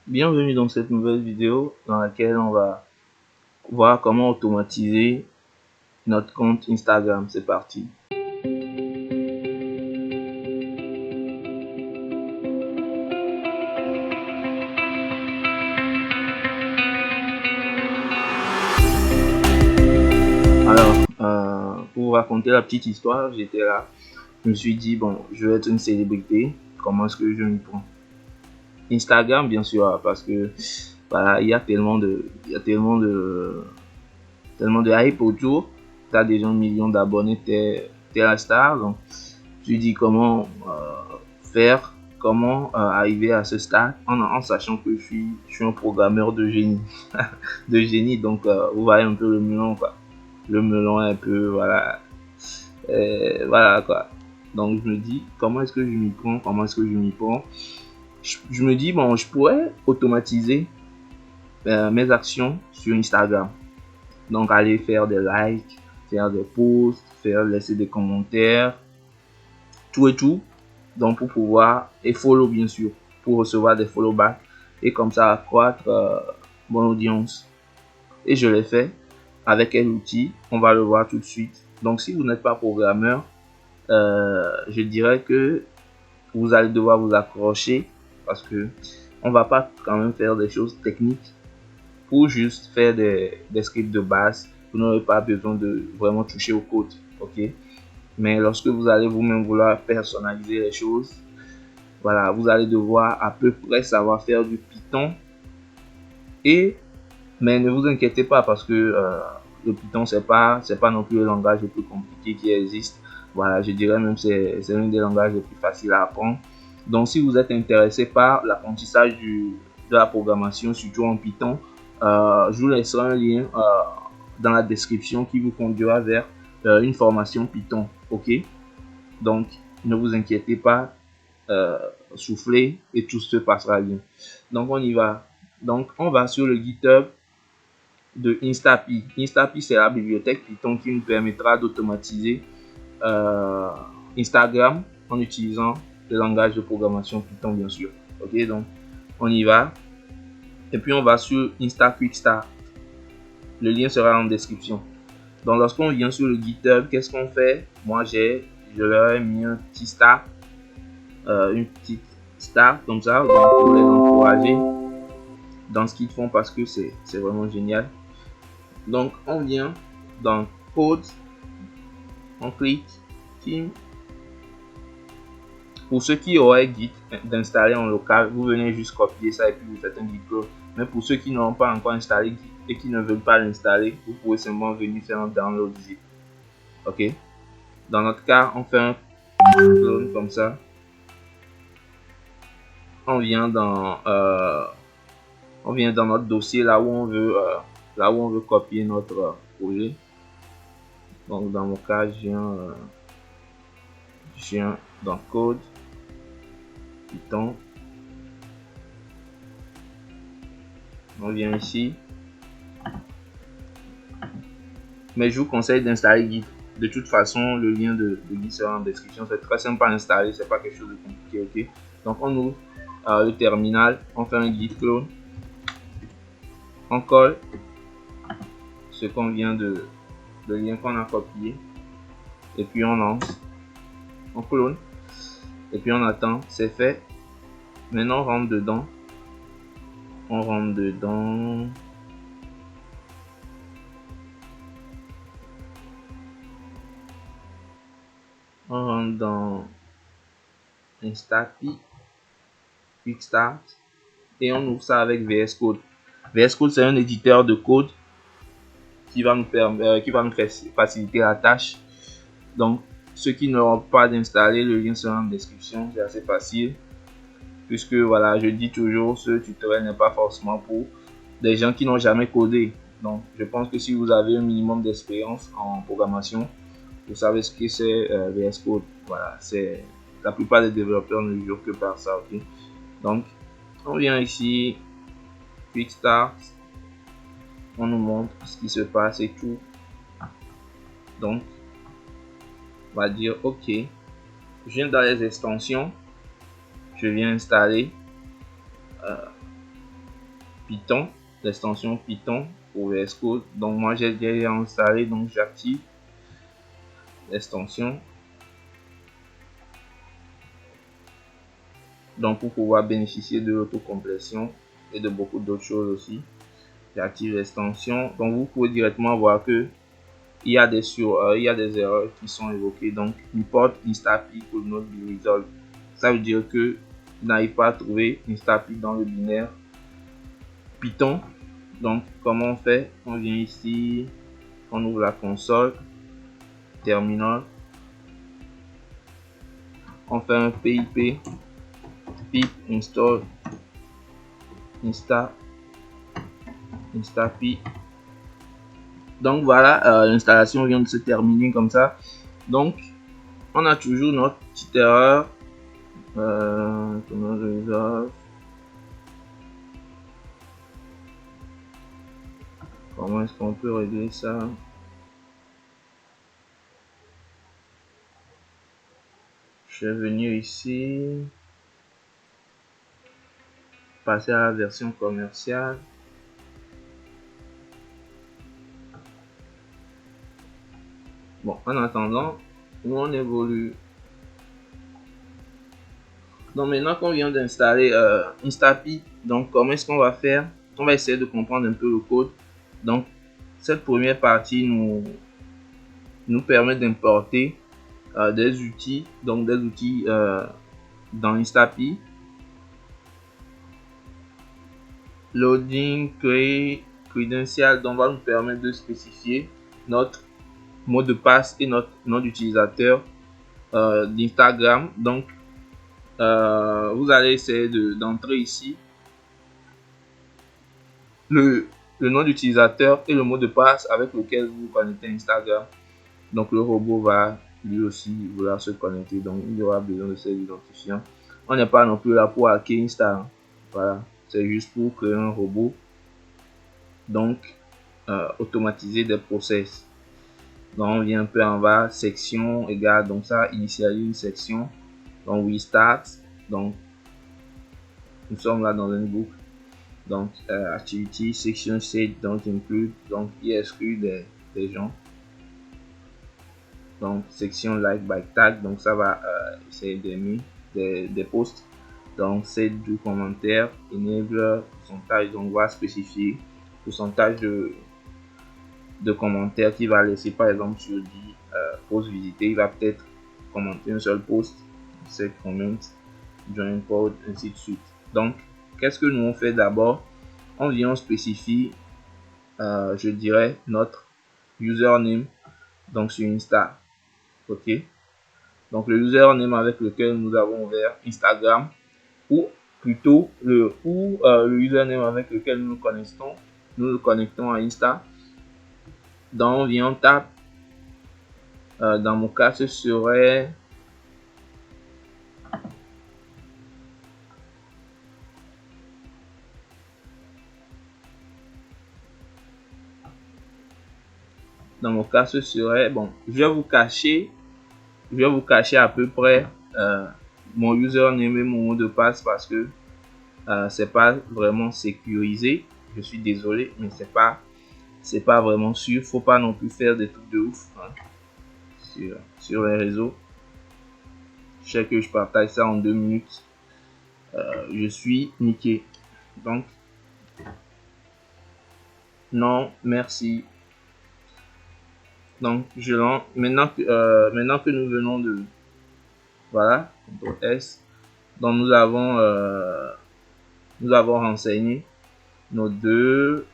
Bienvenue dans cette nouvelle vidéo dans laquelle on va voir comment automatiser notre compte Instagram. C'est parti. Alors, pour vous raconter la petite histoire, j'étais là. Je me suis dit, bon, je vais être une célébrité. Comment est-ce que je m'y prends? Instagram, bien sûr, parce que voilà, il y a tellement de hype autour. Tu as déjà 1 million d'abonnés, t'es la star. Donc, tu dis comment faire, comment arriver à ce stade en sachant que je suis un programmeur de génie. De génie, donc vous voyez un peu le melon, quoi. Le melon un peu, voilà. Voilà, quoi. Donc, je me dis, comment est-ce que je m'y prends? Comment est-ce que je m'y prends? Je me dis, bon, je pourrais automatiser mes actions sur Instagram. Donc, aller faire des likes, faire des posts, laisser des commentaires, tout et tout. Donc, pour pouvoir, et follow bien sûr, pour recevoir des follow back et comme ça accroître mon audience. Et je l'ai fait. Avec quel outil? On va le voir tout de suite. Donc, si vous n'êtes pas programmeur, je dirais que vous allez devoir vous accrocher parce que on va pas quand même faire des choses techniques pour juste faire des scripts de base. Vous n'aurez pas besoin de vraiment toucher au code, ok? Mais lorsque vous allez vous-même vouloir personnaliser les choses, voilà, vous allez devoir à peu près savoir faire du Python. Mais ne vous inquiétez pas parce que le Python c'est pas non plus le langage le plus compliqué qui existe. Voilà, je dirais même c'est l'un des langages les plus faciles à apprendre. Donc si vous êtes intéressé par l'apprentissage de la programmation, surtout en Python, je vous laisserai un lien dans la description qui vous conduira vers une formation Python. Ok, donc ne vous inquiétez pas, soufflez et tout se passera bien. Donc on y va. Donc on va sur le GitHub de Instapi. Instapi, c'est la bibliothèque Python qui nous permettra d'automatiser Instagram en utilisant le langage de programmation Python, bien sûr. Ok, donc on y va. Et puis on va sur Insta Quick Start. Le lien sera en description. Donc lorsqu'on vient sur le GitHub, qu'est-ce qu'on fait? Moi, je leur ai mis un petit start, une petite start comme ça, donc pour les encourager dans ce qu'ils font parce que c'est vraiment génial. Donc on vient dans code, on clique team. Pour ceux qui auraient Git d'installer en local, vous venez juste copier ça et puis vous faites un Git clone. Mais pour ceux qui n'ont pas encore installé Git et qui ne veulent pas l'installer, vous pouvez simplement venir faire un download zip. Ok. Dans notre cas, on fait un clone comme ça. On vient dans notre dossier là où on veut copier notre projet. Donc dans mon cas, je viens dans code Python. On vient ici. Mais je vous conseille d'installer Git. De toute façon, le lien de Git sera en description. C'est très simple à installer, c'est pas quelque chose de compliqué, ok? Donc on ouvre le terminal, on fait un Git clone, on colle ce qu'on vient le lien qu'on a copié, et puis on lance, on clone, et puis on attend, c'est fait. Maintenant on rentre dedans, on rentre dans Instapi Quick Start et on ouvre ça avec VS Code. VS Code, c'est un éditeur de code qui va nous faciliter la tâche. Donc ceux qui n'auront pas d'installer, le lien sera en description, c'est assez facile puisque voilà, je dis toujours, ce tutoriel n'est pas forcément pour des gens qui n'ont jamais codé. Donc je pense que si vous avez un minimum d'expérience en programmation, vous savez ce que c'est VS Code. Voilà, c'est la plupart des développeurs ne jouent que par ça, ok? Donc on vient ici, Quick Start, on nous montre ce qui se passe et tout. Donc on va dire ok, je viens dans les extensions, je viens installer Python, l'extension Python pour VS Code. Donc moi j'ai déjà installé, donc j'active l'extension. Donc pour pouvoir bénéficier de l'autocomplétion et de beaucoup d'autres choses aussi, j'active l'extension. Donc vous pouvez directement voir que il y a des erreurs qui sont évoquées. Donc import instapi could not be resolved. Ça veut dire que n'arrive pas à trouver instapi dans le binaire Python. Donc comment on fait? On vient ici, on ouvre la console, terminal, on fait un pip install instapi. Donc voilà, l'installation vient de se terminer comme ça. Donc on a toujours notre petite erreur. Comment je résolve? Comment est-ce qu'on peut régler ça? Je vais venir ici, passer à la version commerciale. Bon, en attendant, nous on évolue. Donc maintenant qu'on vient d'installer Instapi, donc comment est-ce qu'on va faire? On va essayer de comprendre un peu le code. Donc cette première partie nous permet d'importer des outils, donc des outils dans Instapi. Loading, créer, credential, donc va nous permettre de spécifier notre mot de passe et notre nom d'utilisateur d'Instagram. Donc vous allez essayer d'entrer ici le nom d'utilisateur et le mot de passe avec lequel vous connectez à Instagram. Donc le robot va lui aussi vouloir se connecter, donc il y aura besoin de ces identifiants. On n'est pas non plus là pour hacker Insta, voilà, c'est juste pour créer un robot, donc automatiser des process. Donc on vient un peu en bas, section égale, donc ça initialise une section, donc we start, donc nous sommes là dans une boucle. Donc activity section set don't include, donc il exclut des gens. Donc section like by tag, donc ça va essayer des posts. Donc c'est du commentaire, enable pourcentage, donc on va spécifier pourcentage de commentaires qu'il va laisser. Par exemple sur 10 posts visités, il va peut-être commenter un seul post, c'est comment, join code, ainsi de suite. Donc qu'est-ce que nous on fait d'abord? On vient, on spécifie je dirais notre username, donc sur Insta. Ok, donc le username avec lequel nous avons ouvert Instagram, ou plutôt le username avec lequel nous le connectons à Insta. Donc on vient, on tape, dans mon cas ce serait bon, je vais vous cacher à peu près mon username et mon mot de passe parce que c'est pas vraiment sécurisé. Je suis désolé, mais c'est pas vraiment sûr. Faut pas non plus faire des trucs de ouf hein, sur les réseaux. Je sais que je partage ça en 2 minutes. Je suis niqué. Donc non, merci. Donc je lance maintenant que nous venons de voilà, S. Donc nous avons renseigné nos deux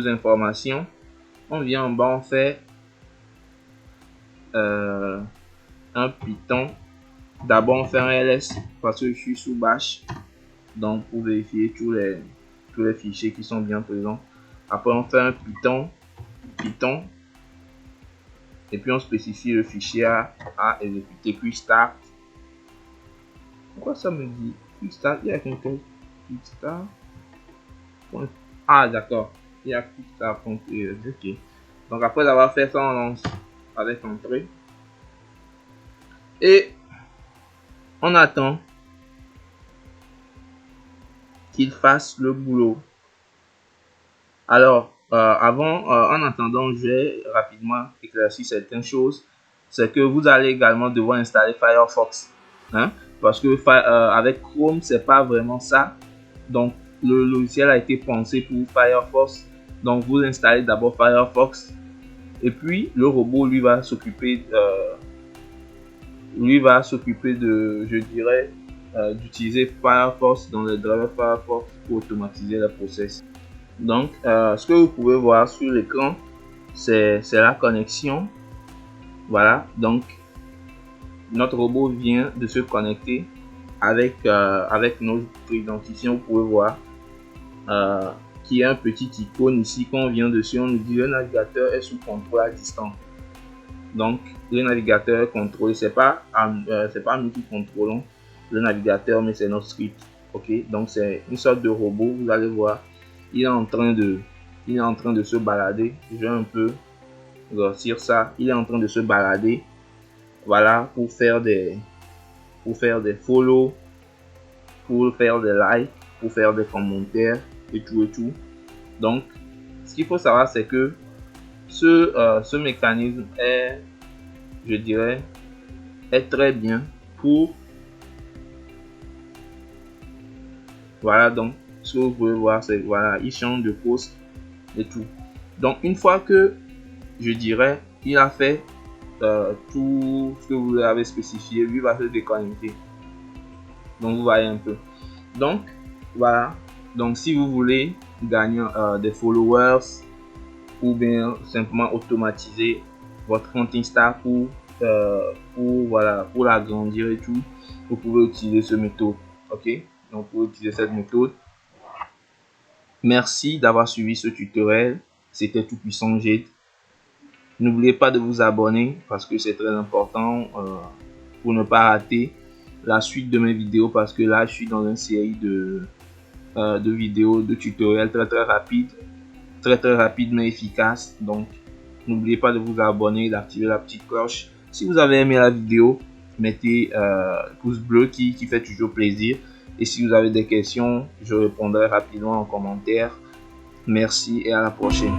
informations. On vient en bas, on fait un Python. D'abord on fait un ls parce que je suis sous bash, donc pour vérifier tous les fichiers qui sont bien présents. Après on fait un Python et puis on spécifie le fichier à exécuter. Quick start. Pourquoi ça me dit quick start? Il y a quelque chose. Quick start. Ah d'accord, il y a quick start. Ok. Donc après avoir fait ça, on lance avec entrée et on attend qu'il fasse le boulot. Alors, en attendant, je vais rapidement éclaircir certaines choses. C'est que vous allez également devoir installer Firefox, hein, parce que avec Chrome, c'est pas vraiment ça. Donc, le logiciel a été pensé pour Firefox. Donc, vous installez d'abord Firefox, et puis le robot lui va s'occuper de, je dirais, d'utiliser Firefox dans le driver Firefox pour automatiser le process. Donc, ce que vous pouvez voir sur l'écran, c'est la connexion. Voilà, donc notre robot vient de se connecter avec notre identifiant. Vous pouvez voir qu'il y a un petit icône ici. Quand on vient dessus, on nous dit le navigateur est sous contrôle à distance. Donc, le navigateur est contrôlé. C'est pas nous qui contrôlons le navigateur, mais c'est notre script. Ok, donc c'est une sorte de robot. Vous allez voir, il est en train de se balader. Je vais un peu grossir ça. Il est en train de se balader. Voilà, pour faire des follow, pour faire des likes, pour faire des commentaires et tout. Donc, ce qu'il faut savoir, c'est que ce mécanisme est, je dirais, est très bien pour, voilà, donc ce que vous pouvez voir, c'est, voilà, il change de poste et tout. Donc, une fois que, je dirais, il a fait tout ce que vous avez spécifié, lui va se déconnecter. Donc, vous voyez un peu. Donc, voilà. Donc, si vous voulez gagner des followers ou bien simplement automatiser votre compte Insta pour l'agrandir et tout, vous pouvez utiliser cette méthode. Ok, donc vous pouvez utiliser cette méthode. Merci d'avoir suivi ce tutoriel. C'était Tout Puissant Jade. N'oubliez pas de vous abonner parce que c'est très important pour ne pas rater la suite de mes vidéos, parce que là je suis dans une série de vidéos, de tutoriels très rapide mais efficace. Donc n'oubliez pas de vous abonner et d'activer la petite cloche. Si vous avez aimé la vidéo, mettez pouce bleu qui fait toujours plaisir, et si vous avez des questions, je répondrai rapidement en commentaire. Merci et à la prochaine.